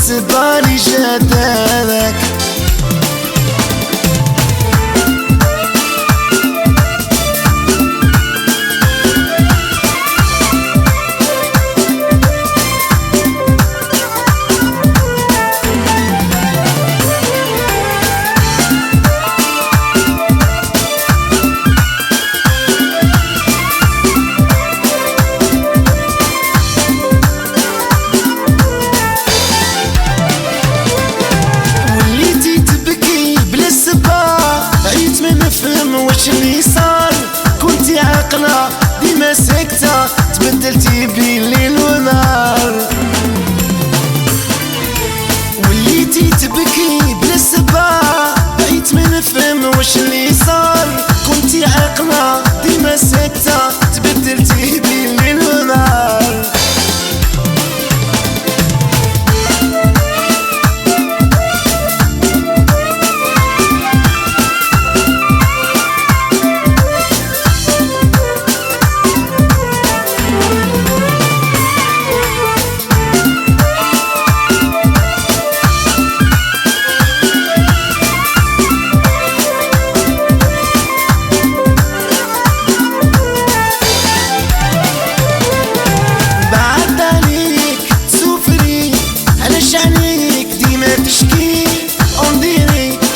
السبا اللي جدالك. وش اللي صار؟ كنتي عاقلة ديما ساكتة، تبدلتي بين الليل ونهار. وليتي تبكي بلا سبا، بقيت ما نفهم وش اللي صار. كنتي عاقلة ديما ساكتة، تبدلتي بين الليل ونهار.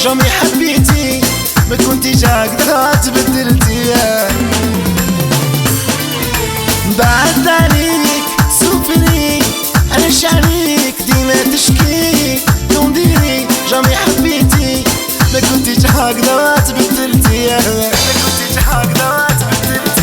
جميع حبيتي ما كنتيش هكذا تبدلتي، بعد عليك سوفري علاش عليك ديما تشكي. تنديري جميع حبيتي ما كنتيش هكذا تبدلتي، ما كنتيش هكذا تبدلتي.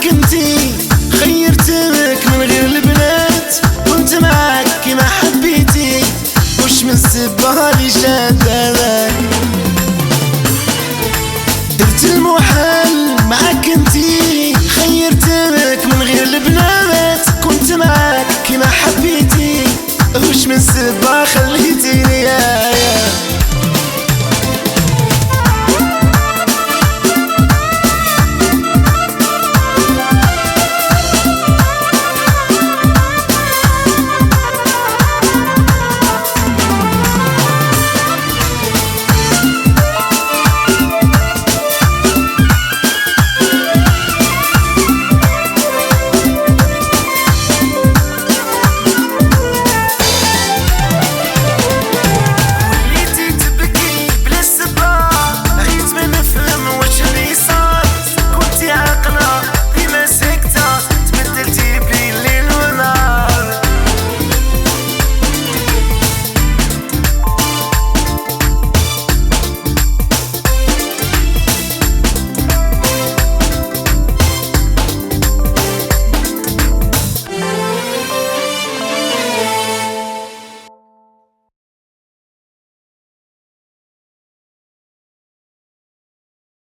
كنتي خيرتك من غير البنات، كنت معاك كيما حبيتي، وش من السبا اللي جدالك. درت المحال معاك انتي، خيرتك من غير البنات، كنت معاك كيما حبيتي، وش من السبا خليتيني.